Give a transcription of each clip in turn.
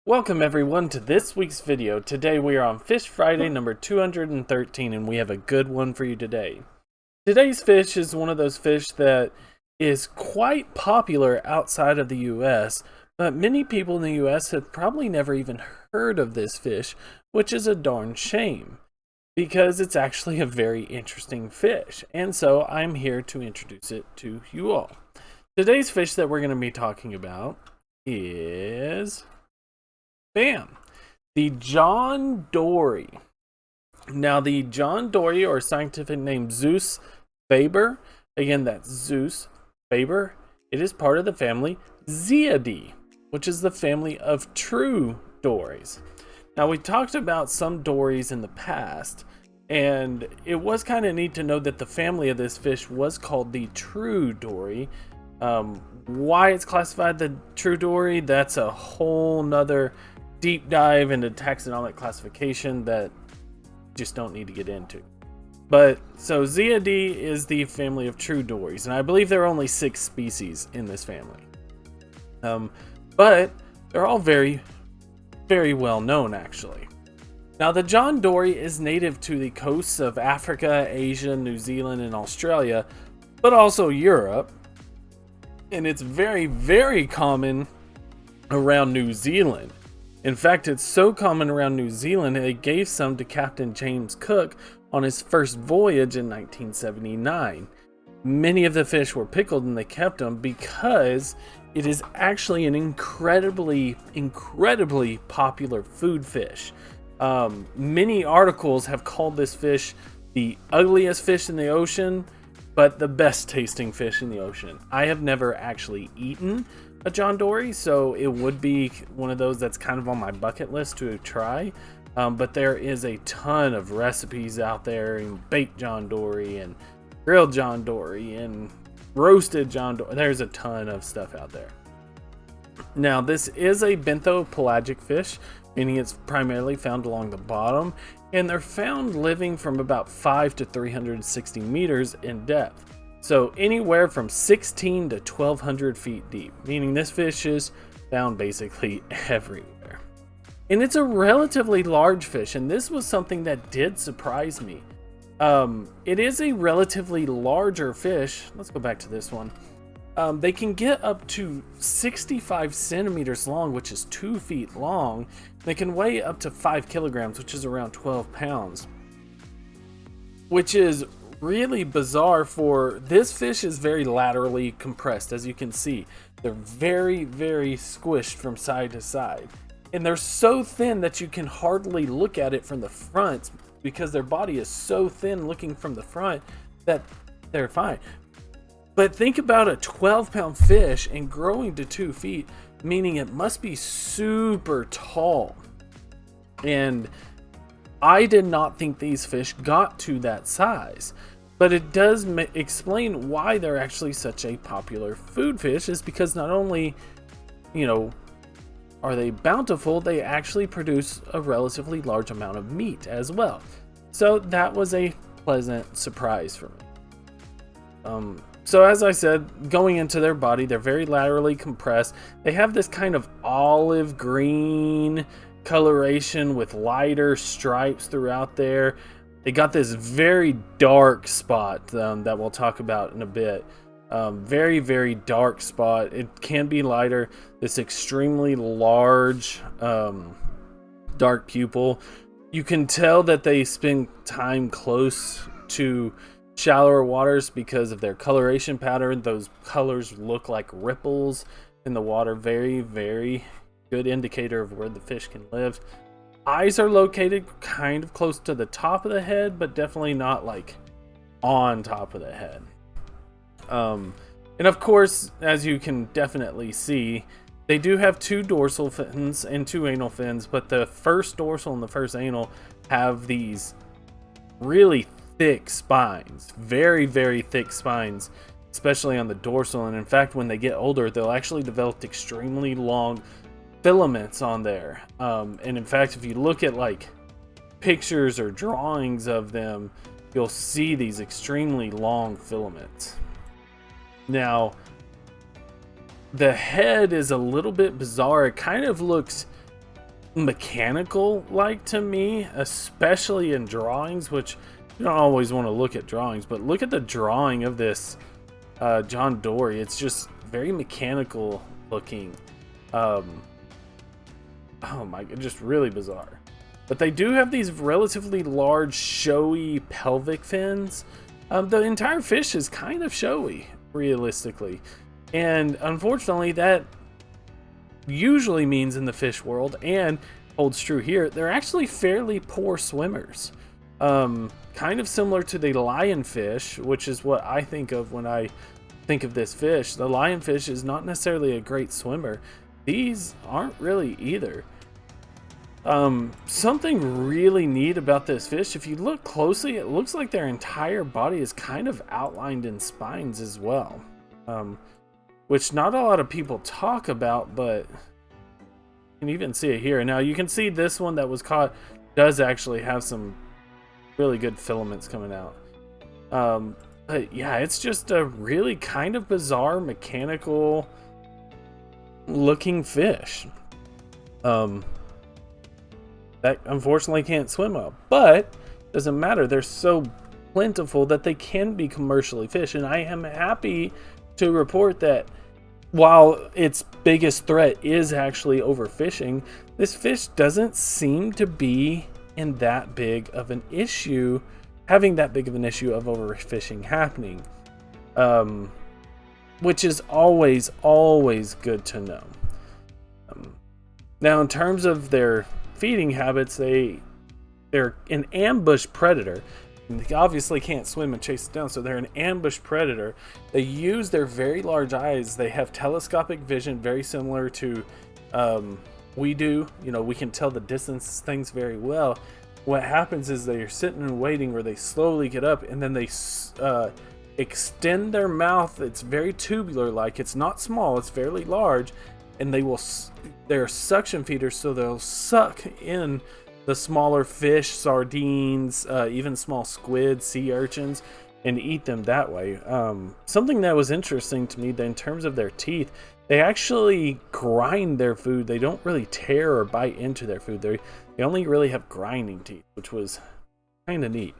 Welcome everyone to this week's video. Today we are on Fish Friday number 213 and we have a good one for you today. Today's fish is one of those fish that is quite popular outside of the US, but many people in the US have probably never even heard of this fish, which is a darn shame because it's actually a very interesting fish, and so I'm here to introduce it to you all. Today's fish that we're going to be talking about is bam! The John Dory. Now, the John Dory, or scientific name Zeus faber, again, that's Zeus faber, it is part of the family Zeaidae, which is the family of true dories. Now, we talked about some dories in the past, and it was kind of neat to know that the family of this fish was called the true dory. Why it's classified the true dory, that's a whole nother deep dive into taxonomic classification that just don't need to get into. But so Zeaidae is the family of true dories, and I believe there are only 6 species in this family. But they're all very, very well known actually. Now, the John Dory is native to the coasts of Africa, Asia, New Zealand, and Australia, but also Europe. And it's very, very common around New Zealand. In fact, it's so common around New Zealand, they gave some to Captain James Cook on his first voyage in 1979. Many of the fish were pickled and they kept them because it is actually an incredibly popular food fish. Many articles have called this fish the ugliest fish in the ocean, but the best tasting fish in the ocean. I have never actually eaten a John Dory, so it would be one of those that's kind of on my bucket list to try. But there is a ton of recipes out there, and baked John Dory and grilled John Dory and roasted John Dory. There's a ton of stuff out there. Now, this is a benthopelagic fish, meaning it's primarily found along the bottom, and they're found living from about 5 to 360 meters in depth. So anywhere from 16 to 1200 feet deep, meaning this fish is found basically everywhere. And it's a relatively large fish, and this was something that did surprise me. It is a relatively larger fish. Let's go back to this one. They can get up to 65 centimeters long, which is 2 feet long. They can weigh up to 5 kilograms, which is around 12 pounds, which is really bizarre. For this fish is very laterally compressed, as you can see. They're very, very squished from side to side, and they're so thin that you can hardly look at it from the front because their body is so thin looking from the front that they're fine. But think about a 12-pound fish and growing to 2 feet, meaning it must be super tall. And I did not think these fish got to that size, but it does explain why they're actually such a popular food fish, is because not only, are they bountiful, they actually produce a relatively large amount of meat as well. So that was a pleasant surprise for me. So as I said, going into their body, they're very laterally compressed. They have this kind of olive green coloration with lighter stripes throughout there. They got this very dark spot that we'll talk about in a bit. Very, very dark spot. It can be lighter. This extremely large dark pupil. You can tell that they spend time close to shallower waters because of their coloration pattern. Those colors look like ripples in the water. Very, very good indicator of where the fish can live. Eyes are located kind of close to the top of the head, but definitely not like on top of the head. And of course, as you can definitely see, they do have 2 dorsal fins and 2 anal fins, but the first dorsal and the first anal have these really thick spines, very, very thick spines, especially on the dorsal. And in fact, when they get older, they'll actually develop extremely long filaments on there. And in fact, if you look at like pictures or drawings of them, you'll see these extremely long filaments. Now, the head is a little bit bizarre. It kind of looks mechanical like to me, especially in drawings, which you don't always want to look at drawings, but look at the drawing of this John Dory. It's just very mechanical looking. Oh my god, just really bizarre. But they do have these relatively large, showy pelvic fins. The entire fish is kind of showy, realistically. And unfortunately, that usually means in the fish world, and holds true here, they're actually fairly poor swimmers. Kind of similar to the lionfish, which is what I think of when I think of this fish. The lionfish is not necessarily a great swimmer. These aren't really either. Something really neat about this fish, if you look closely, it looks like their entire body is kind of outlined in spines as well. Which not a lot of people talk about, but you can even see it here. Now you can see this one that was caught does actually have some really good filaments coming out. But yeah, it's just a really kind of bizarre mechanical looking fish. That unfortunately can't swim well, but doesn't matter. They're so plentiful that they can be commercially fished, and I am happy to report that while its biggest threat is actually overfishing, this fish doesn't seem to be in that big of an issue, having that big of an issue of overfishing happening, which is always good to know. Now, in terms of their feeding habits, they're an ambush predator. They obviously can't swim and chase it down, so they're an ambush predator. They use their very large eyes. They have telescopic vision, very similar to we do. You know, we can tell the distance things very well. What happens is they're sitting and waiting, where they slowly get up, and then they extend their mouth. It's very tubular like. It's not small, it's fairly large, and they're suction feeders, so they'll suck in the smaller fish, sardines, even small squid, sea urchins, and eat them that way. Something that was interesting to me, that in terms of their teeth, they actually grind their food. They don't really tear or bite into their food. They only really have grinding teeth, which was kind of neat.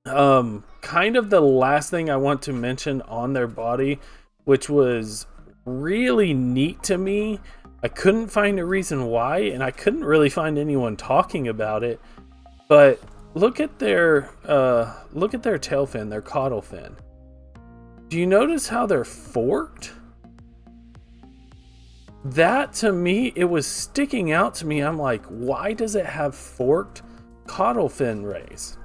Kind of the last thing I want to mention on their body, which was really neat to me. I couldn't find a reason why, and I couldn't really find anyone talking about it. But look at their tail fin, their caudal fin. Do you notice how they're forked? That, to me, it was sticking out to me. I'm like, why does it have forked caudal fin rays?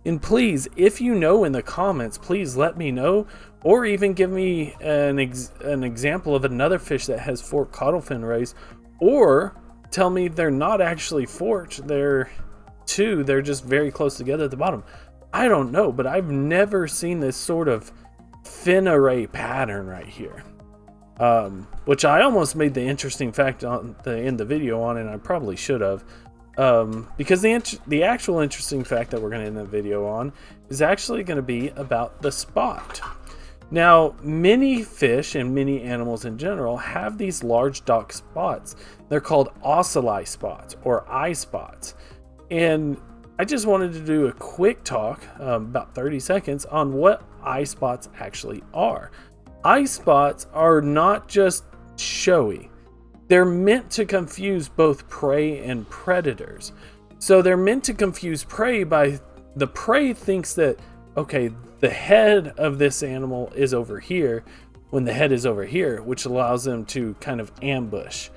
And please, if you know in the comments, please let me know, or even give me an example of another fish that has forked caudal fin rays, or tell me they're not actually forked, they're just very close together at the bottom. I don't know, but I've never seen this sort of fin array pattern right here. Which I almost made the interesting fact in the video on, and I probably should have. Because the actual interesting fact that we're going to end the video on is actually going to be about the spot. Now, many fish and many animals in general have these large dark spots. They're called ocelli spots or eye spots. And I just wanted to do a quick talk, about 30 seconds, on what eye spots actually are. Eye spots are not just showy. They're meant to confuse both prey and predators. So they're meant to confuse prey by the prey thinks that, okay, the head of this animal is over here when the head is over here, which allows them to kind of ambush.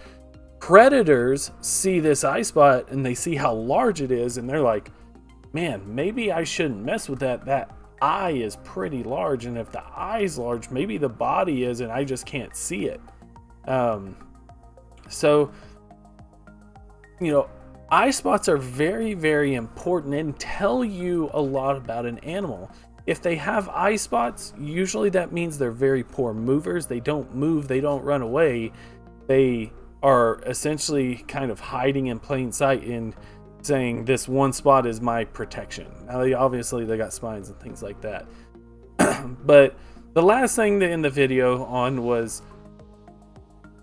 Predators see this eye spot and they see how large it is, and they're like, man, maybe I shouldn't mess with that. That eye is pretty large, and if the eye's large, maybe the body is, and I just can't see it. So, you know, eye spots are very, very important and tell you a lot about an animal. If they have eye spots, usually that means they're very poor movers. They don't move, they don't run away. They are essentially kind of hiding in plain sight and saying this one spot is my protection. Now, obviously they got spines and things like that. But the last thing to end the video on was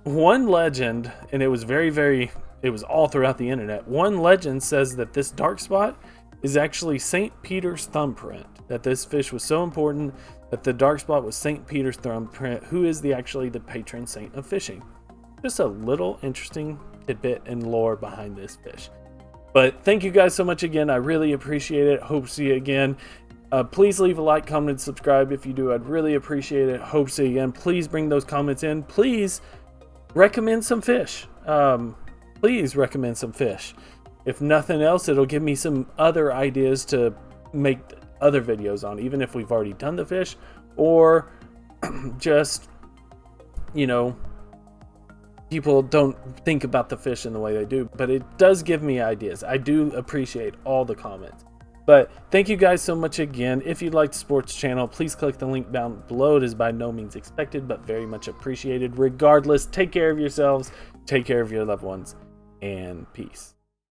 one legend, and it was very, very it was all throughout the internet. One legend says that this dark spot is actually St. Peter's thumbprint, that this fish was so important that the dark spot was St. Peter's thumbprint, who is actually the patron saint of fishing. Just a little interesting tidbit and lore behind this fish. But thank you guys so much again. I really appreciate it. Hope to see you again. Please leave a like, comment, and subscribe if you do. I'd really appreciate it. Hope to see you again. Please bring those comments in. Please recommend some fish. Please recommend some fish. If nothing else, it'll give me some other ideas to make other videos on, even if we've already done the fish, or just, you know, people don't think about the fish in the way they do, but it does give me ideas. I do appreciate all the comments. But thank you guys so much again. If you'd like to support the channel, please click the link down below. It is by no means expected, but very much appreciated. Regardless, take care of yourselves, take care of your loved ones, and peace.